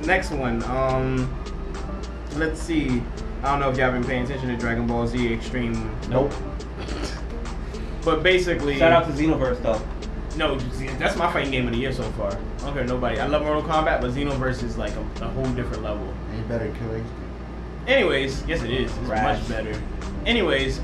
next one. Let's see. I don't know if y'all been paying attention to Dragon Ball Z Extreme. Nope. But basically, shout out to Xenoverse though. No, that's my fighting game of the year so far. I don't care nobody. I love Mortal Kombat, but Xenoverse is like a whole different level. Ain't better than Killer Instinct. Anyways, yes it is. It's much better. Anyways,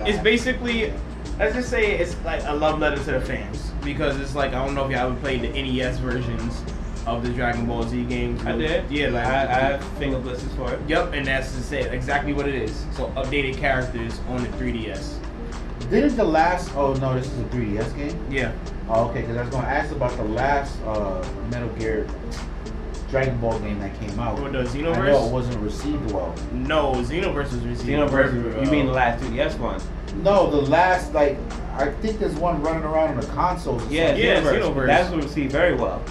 it's basically, let's just say it's like a love letter to the fans, because it's like, I don't know if y'all ever played the NES versions of the Dragon Ball Z games. I did. Yeah, like I have finger blisters for it. Yep, and that's to say exactly what it is. So updated characters on the 3DS. Didn't the last? Oh no, this is a 3DS game. Yeah. Oh, okay, because I was going to ask about the last Metal Gear Dragon Ball game that came out. What, the Xenoverse? I know it wasn't received well. No, Xenoverse was received. Xenoverse. You mean the last 2DS one? No, the last, like, I think there's one running around on the consoles. Yeah, Xenoverse. That's what received very well.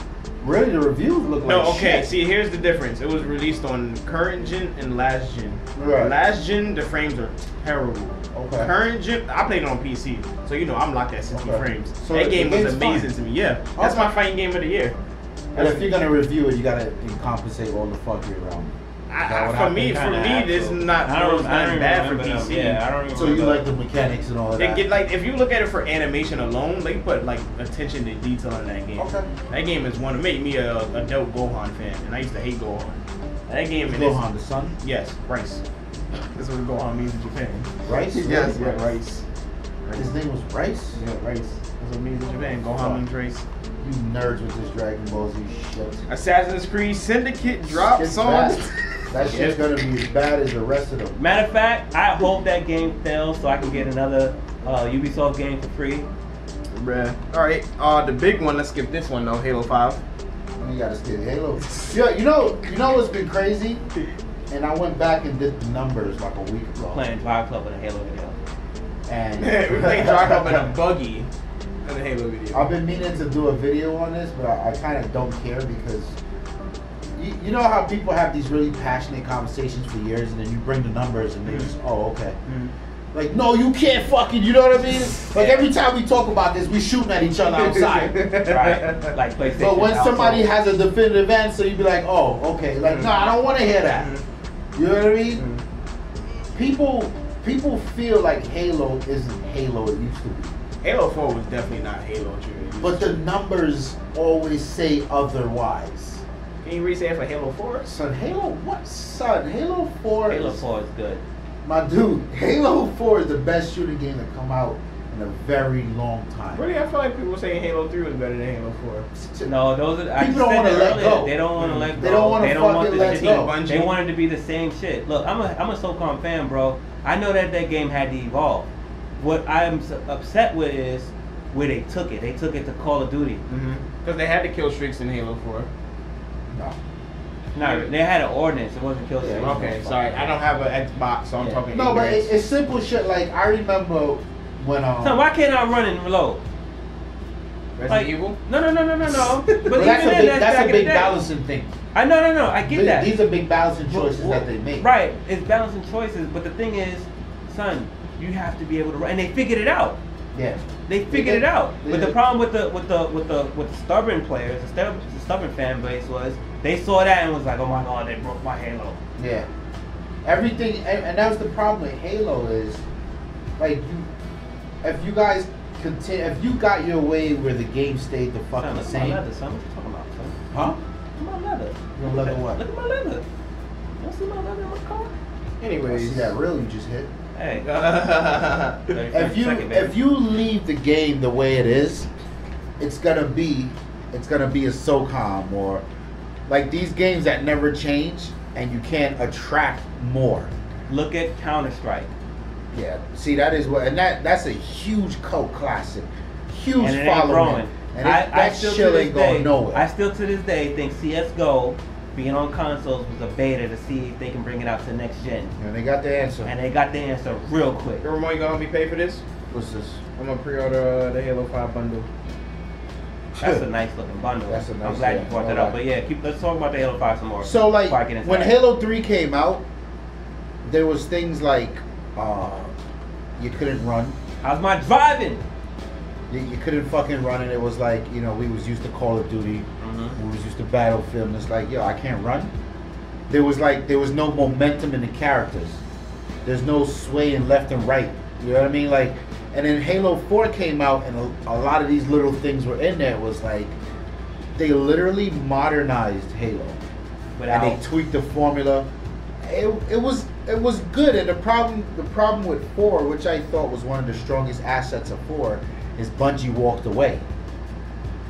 Really, the reviews look like no, okay, shit. see, here's the difference. It was released on current gen and last gen. Right. Last gen, the frames are terrible. Okay. Current gen, I played it on PC, so you know I'm locked at 60 frames. So that game was amazing fine. to me. Yeah, that's my fighting game of the year. And if you're gonna review it, you gotta compensate all the fuckery around. For me, this is not bad for PC. Yeah, I don't even. So you like the mechanics and all of that? Like, if you look at it for animation alone, they put like attention to detail in that game. Okay. That game is one to make me a dope Gohan fan, and I used to hate Gohan. That game is Gohan, the son? Yes, Rice. That's what Gohan means in Japan. Rice? Yes, yeah, Rice. His name was Rice? Yeah, Rice. That's what it means in Japan. Gohan means Rice. You nerds with this Dragon Ball Z shit. Assassin's Creed Syndicate drops on. That shit's gonna be as bad as the rest of them. Matter of fact, I hope that game fails so I can get another Ubisoft game for free. Bruh. Alright, the big one, let's skip this one though, Halo 5. You gotta skip Halo. Yeah, you know what's been crazy? And I went back and did the numbers like a week ago. Playing Drive Club in a Halo video. And we played Drive Club in a buggy in a Halo video. I've been meaning to do a video on this, but I kind of don't care because you know how people have these really passionate conversations for years, and then you bring the numbers and they just, oh, okay. Like, no, you can't fucking, you know what I mean? Like, every time we talk about this, we shooting at each other outside. Right? Like PlayStation. But when somebody has a definitive answer, you'd be like, oh, okay. Like, no, I don't want to hear that. You know what I mean? People feel like Halo isn't Halo it used to be. Halo 4 was definitely not Halo true. But the numbers always say otherwise. Can you re-say it for Halo 4? Son, Halo, what? Son, Halo 4 Halo 4 is good. My dude, Halo 4 is the best shooting game to come out in a very long time. Really? I feel like people saying Halo 3 was better than Halo 4. No, those are... People don't want to let go. They don't want to let go. They don't want to fucking let go. They want it to be the same shit. Look, I'm a SOCOM fan, bro. I know that game had to evolve. What I'm upset with is where they took it. They took it to Call of Duty. Because they had the kill streaks in Halo 4. No, they had an ordinance. It wasn't kill streaks. Okay, sorry. I don't have an Xbox, so I'm talking. No, but it's simple shit. Like, I remember when So why can't I run and reload? Resident Evil? No. But that's a big balancing thing. I know. I get that. These are big balancing choices that they make. Right, it's balancing choices. But the thing is, son, you have to be able to run, and they figured it out. Yeah. They figured it out. But the problem with the stubborn players, the stubborn fan base was they saw that and was like, oh my god, they broke my Halo. Yeah. Everything, and that was the problem with Halo is, like, if you guys continue, if you got your way where the game stayed the fucking Look same. at my leather, son. What you talking about, son? Huh? Look at my leather. Your leather what? Look at my leather. You don't see my leather in my car? Anyways. See that reel you just hit? Hey. if you leave the game the way it is, it's gonna be a SOCOM or like these games that never change, and you can't attract more. Look at Counter-Strike. Yeah, see that is what, and that's a huge cult classic, huge and it following, ain't and that shit ain't going nowhere. I still to this day think CS:GO being on consoles was a beta to see if they can bring it out to the next gen. And they got the answer. And they got the answer real quick. You remember you gonna be paid for this? What's this? I'm gonna pre-order the Halo 5 bundle. That's a nice looking bundle. That's a nice, I'm glad you brought that up. But yeah, let's talk about the Halo 5 some more. So like when Halo 3 came out, there was things like you couldn't run. How's my driving? You couldn't fucking run it. It was like, you know, we was used to Call of Duty. We was used to Battlefield. And it's like, yo, I can't run. There was no momentum in the characters. There's no swaying left and right. You know what I mean? Like, and then Halo 4 came out, and a lot of these little things were in there. It was like, they literally modernized Halo. And they tweaked the formula. It was good. And the problem with 4, which I thought was one of the strongest assets of 4, is Bungie walked away.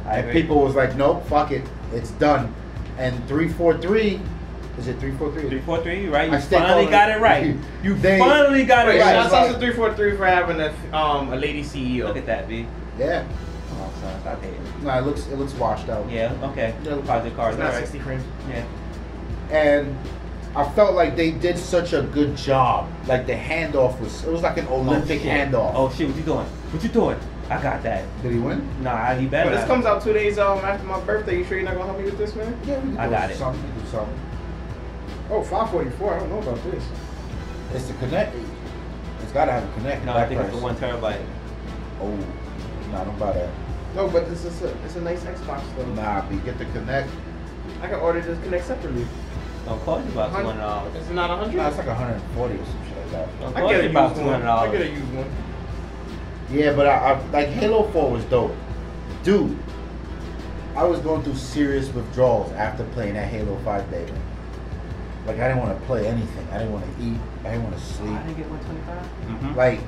And people was like, nope, fuck it, it's done. And 343, is it 343? 343, right? You finally got it right. You finally got it right. Shouts out to 343 for having a lady CEO. Look at that, B. Yeah. Oh, son, stop hating. No, it looks washed out. Yeah, okay. Project Cars, it's not 60 frames. Yeah. And I felt like they did such a good job. Like the handoff it was like an Olympic handoff. Oh shit, what you doing? What you doing? I got that. Did he win? Nah, he better. But this comes out 2 days after my birthday. You sure you're not gonna help me with this, man? Yeah, we can I got it. Something. Do something. Oh, 544. I don't know about this. It's the Connect. It's gotta have a Connect. No, I think it's the 1 terabyte. Oh, nah, don't buy that. No, but it's a nice Xbox though. Nah, B, get the Connect. I can order this Connect separately. Don't cost you about $200. Is it not 100? Nah, it's like 140 or some shit like that. Don't I cost get you a about used one. $200. I get a used one. Yeah, but I like Halo 4 was dope. Dude, I was going through serious withdrawals after playing that Halo 5 beta. Like, I didn't want to play anything. I didn't want to eat. I didn't want to sleep. I didn't get 125. Mm-hmm. Like,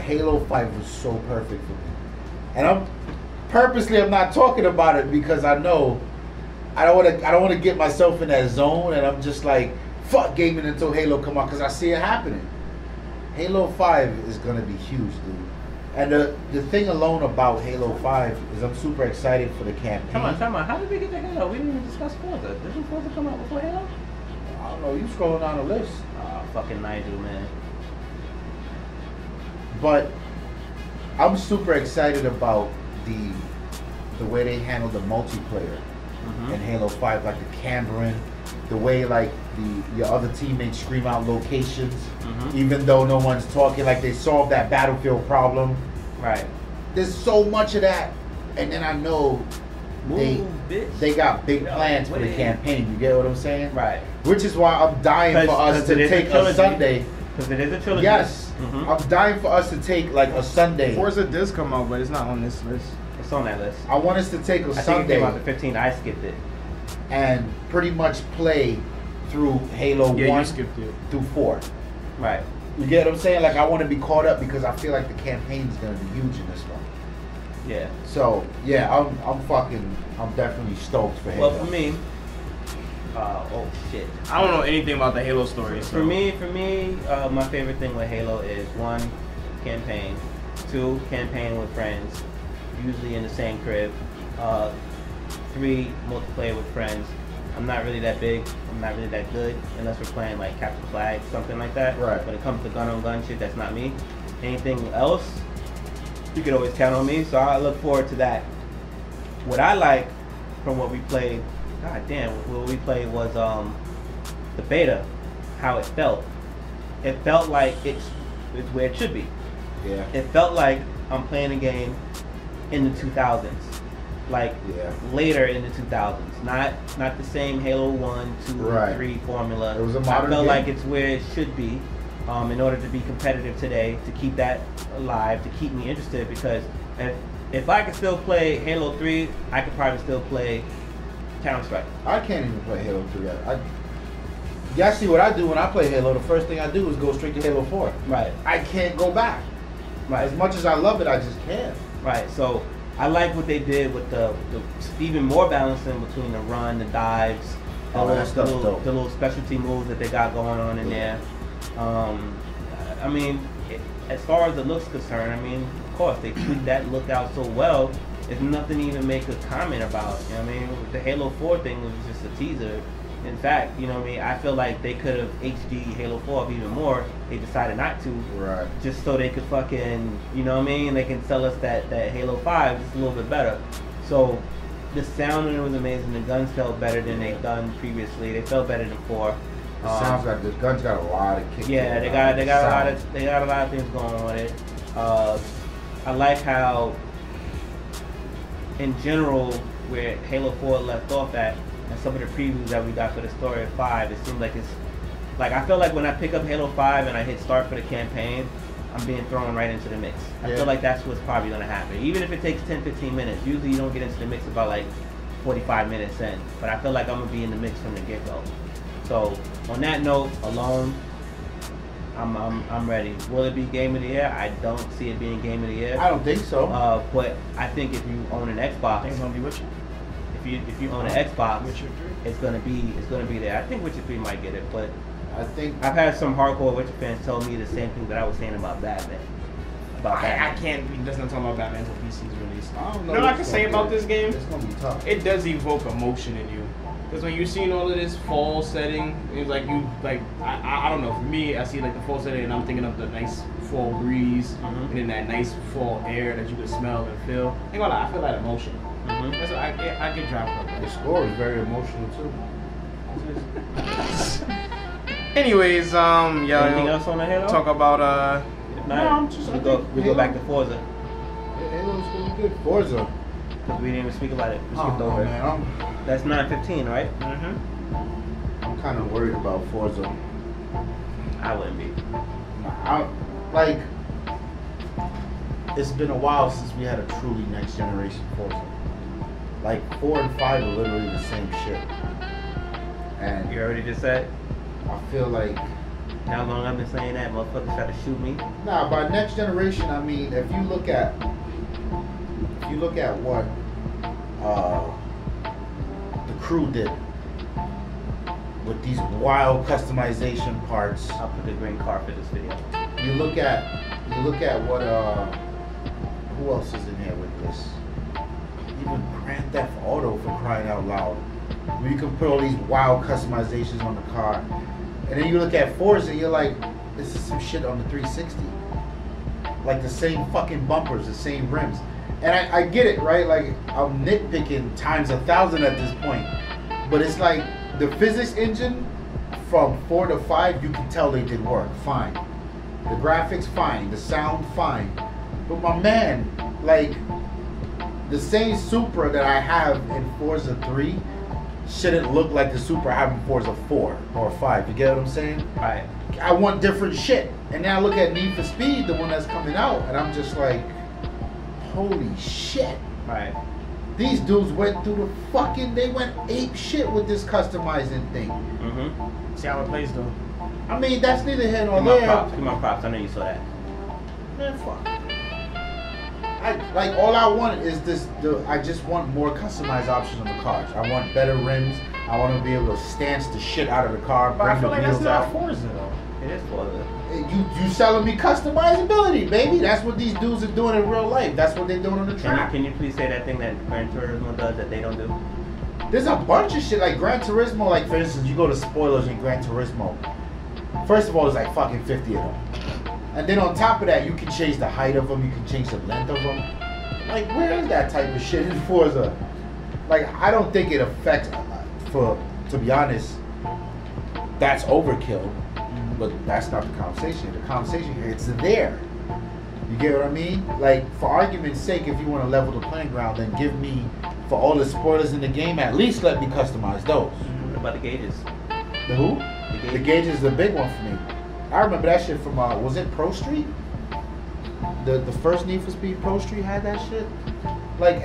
Halo 5 was so perfect for me. And I'm not talking about it because I know I don't want to get myself in that zone, and I'm just like, fuck gaming until Halo come out, because I see it happening. Halo 5 is going to be huge, dude. And the thing alone about Halo 5 is I'm super excited for the campaign. Come on. How did we get to Halo? We didn't even discuss Forza. Didn't Forza come out before Halo? I don't know. You scrolling down the list. Oh, fucking Nigel, man. But I'm super excited about the way they handle the multiplayer in Halo 5, like the cameraing, the way like your other teammates scream out locations, even though no one's talking. Like they solved that Battlefield problem. Right. There's so much of that, and then I know they got big plans for the campaign. You get what I'm saying? Right. Which is why I'm dying for us to take a Sunday. Because it is a trilogy. Yes. I'm dying for us to take like a Sunday. Forza does come out, but it's not on this list. It's on that list. I want us to take a I think Sunday. it came out the 15th. I skipped it. And pretty much play through Halo 1 you skipped it. through 4. Right. You get what I'm saying? Like I want to be caught up because I feel like the campaign is going to be huge in this one. Yeah. So yeah, I'm definitely stoked for Halo. Well, for me, oh shit. I don't know anything about the Halo story. So. For me, my favorite thing with Halo is 1, campaign, 2, campaign with friends, usually in the same crib, 3, multiplayer with friends. I'm not really that big. I'm not really that good unless we're playing like Capture Flag, something like that. Right. When it comes to gun-on-gun shit, that's not me. Anything else, you can always count on me. So I look forward to that. What I like from what we played, what we played was the beta, how it felt. It felt like it's where it should be. Yeah. It felt like I'm playing a game in the 2000s. Like later in the 2000s, not the same Halo 1, 2, 3 formula. It was a modern I felt game. like it's where it should be, in order to be competitive today, to keep that alive, to keep me interested. Because if I could still play Halo 3, I could probably still play Counter-Strike. I can't even play Halo 3 yet. Y'all see what I do when I play Halo? The first thing I do is go straight to Halo 4. Right. I can't go back. Right. As much as I love it, I just can't. Right. So I like what they did with the even more balancing between the run, the dives, the little specialty moves that they got going on in there. I mean, as far as the looks concerned, I mean, of course they tweaked that look out so well. There's nothing to even make a comment about. You know what I mean? The Halo 4 thing was just a teaser. In fact, you know what I mean? I feel like they could have HD Halo 4 up even more. They decided not to. Right. Just so they could fucking, you know what I mean? They can sell us that Halo 5 just a little bit better. So the sound in it was amazing. The guns felt better than they've done previously. They felt better than 4. The guns got a lot of kick. Yeah, they got a lot of things going on with it. I like how in general, where Halo 4 left off at, and some of the previews that we got for the story of 5, it seems like it's like I feel like when I pick up Halo 5 and I hit start for the campaign, I'm being thrown right into the mix. I feel like that's what's probably going to happen. Even if it takes 10-15 minutes, usually you don't get into the mix about like 45 minutes in. But I feel like I'm going to be in the mix from the get-go. So on that note alone, I'm ready. Will it be Game of the Year? I don't see it being Game of the Year. I don't think so. But I think if you own an Xbox, it's gonna be Witcher. If you own an Xbox, it's gonna be there. I think Witcher 3 might get it, but I think I've had some hardcore Witcher fans tell me the same thing that I was saying about Batman. I can't. That's not talking about Batman until PC's released. I don't know. You know what I can say about this game? It's gonna be tough. It does evoke emotion in you. Because when you're seeing all of this fall setting, it's like I don't know. For me, I see like the fall setting, and I'm thinking of the nice fall breeze, and then that nice fall air that you can smell and feel. Ain't gonna lie, I feel that emotion. That's what I get dropped up. The score is very emotional too. Anyways, yeah. Anything else on the Halo? Talk about we go back to Forza. Halo's gonna be good. Forza. Because we didn't even speak about it. We skipped over man, it. That's 9:15, right? I'm kind of worried about Forza. I wouldn't be. It's been a while since we had a truly next generation Forza. Like 4 and 5 are literally the same shit. And You already just said? I feel like How long I've been saying that? Motherfuckers try to shoot me? nah, by next generation, I mean if you look at what the crew did with these wild customization parts. I'll put the green card for this video. You look at what who else is in here with this? Even Grand Theft Auto, for crying out loud. Where you can put all these wild customizations on the car. And then you look at Forza, you're like, this is some shit on the 360. Like the same fucking bumpers, the same rims. And I get it, right? Like, I'm nitpicking times 1,000 at this point. But it's like, the physics engine from 4 to 5, you can tell they did work, fine. The graphics, fine. The sound, fine. But my man, like, the same Supra that I have in Forza 3 shouldn't look like the Supra I have in Forza 4 or 5. You get what I'm saying? Right. I want different shit. And now I look at Need for Speed, the one that's coming out, and I'm just like, holy shit. Right. These dudes went through they went ape shit with this customizing thing. See how it plays though. I mean, that's neither here nor Give my there. props. Give my props. I know you saw that. Man, fuck. All I want is this. I just want more customized options on the cars. I want better rims. I want to be able to stance the shit out of the car, But I bring feel the like that's wheels not out. Forza though. It is Forza. You selling me customizability, baby. That's what these dudes are doing in real life. That's what they're doing on the track. Can you please say that thing that Gran Turismo does that they don't do? There's a bunch of shit like Gran Turismo. Like, for instance, you go to spoilers in Gran Turismo. First of all, there's like fucking 50 of them. And then on top of that, you can change the height of them. You can change the length of them. Like, where is that type of shit in Forza? Like, I don't think it affects, to be honest, that's overkill. But that's not the conversation. The conversation here, it's there. You get what I mean? Like, for argument's sake, if you want to level the playing ground, then give me, for all the spoilers in the game, at least let me customize those. What about the gauges? The who? The The gauge is the big one for me. I remember that shit from, was it Pro Street? The first Need for Speed Pro Street had that shit? Like,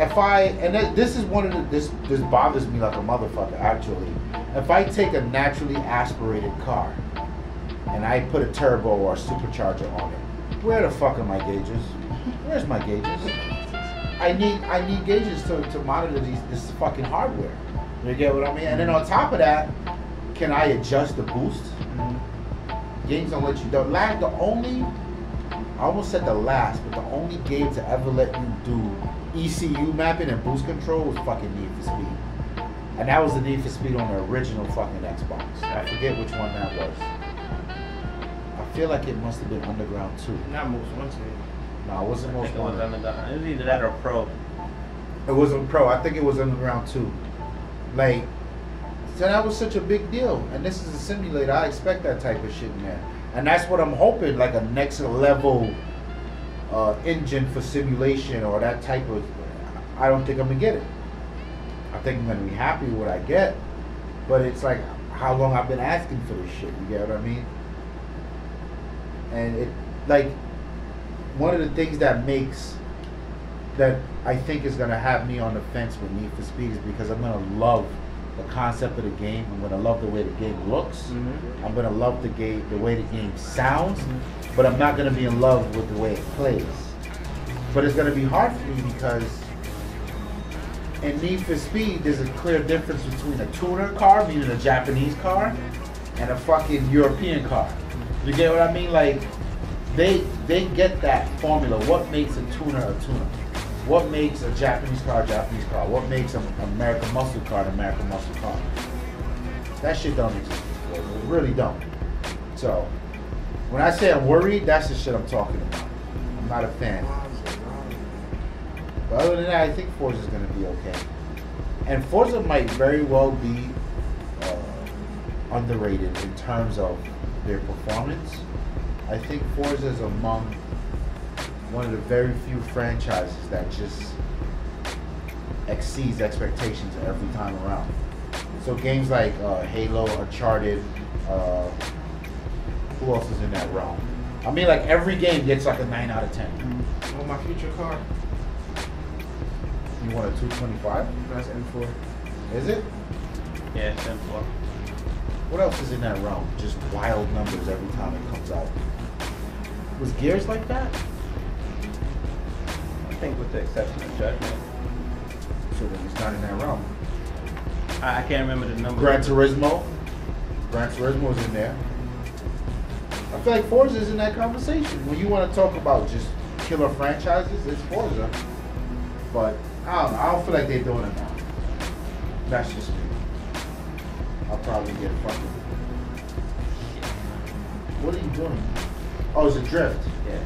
this is one of the, this bothers me like a motherfucker, actually. If I take a naturally aspirated car, and I put a turbo or a supercharger on it, where the fuck are my gauges? Where's my gauges? I need gauges to monitor this fucking hardware. You get what I mean? And then on top of that, can I adjust the boost? Games don't let you. I almost said the last, but the only game to ever let you do ECU mapping and boost control was fucking Need for Speed. And that was the Need for Speed on the original fucking Xbox. I forget which one that was. I feel like it must have been Underground 2. Not Most Wanted. No, it wasn't Most Wanted. It was either that or Pro. It wasn't Pro. I think it was Underground 2. Like, so that was such a big deal. And this is a simulator. I expect that type of shit in there. And that's what I'm hoping, like a next level engine for simulation or that type of... I don't think I'm gonna get it. I think I'm gonna be happy with what I get, but it's like how long I've been asking for this shit. You get what I mean? And it like one of the things that I think is gonna have me on the fence with Need for Speed is because I'm gonna love the concept of the game. I'm gonna love the way the game looks. Mm-hmm. I'm gonna love the way the game sounds, but I'm not gonna be in love with the way it plays. But it's gonna be hard for me because in Need for Speed, there's a clear difference between a tuner car, meaning a Japanese car, and a fucking European car. You get what I mean? Like they get that formula. What makes a tuner a tuner? What makes a Japanese car a Japanese car? What makes an American muscle car an American muscle car? That shit don't exist. It really don't. So, when I say I'm worried, that's the shit I'm talking about. I'm not a fan. But other than that, I think Forza is going to be okay. And Forza might very well be underrated in terms of their performance. I think Forza is among one of the very few franchises that just exceeds expectations every time around. So games like Halo, Uncharted, who else is in that realm? I mean, like every game gets like a 9 out of 10. Oh, my future car. You want a 225? That's M4. Is it? Yeah, it's M4. What else is in that realm? Just wild numbers every time it comes out. Was Gears like that? I think with the exception of Judgment. So then it's not in that realm. I can't remember the number. Gran Turismo is in there. I feel like Forza is in that conversation. When you want to talk about just killer franchises, it's Forza. But I don't feel like they're doing it now. That's just me. I'll probably get fucking. What are you doing? Oh, it's a drift. Yeah.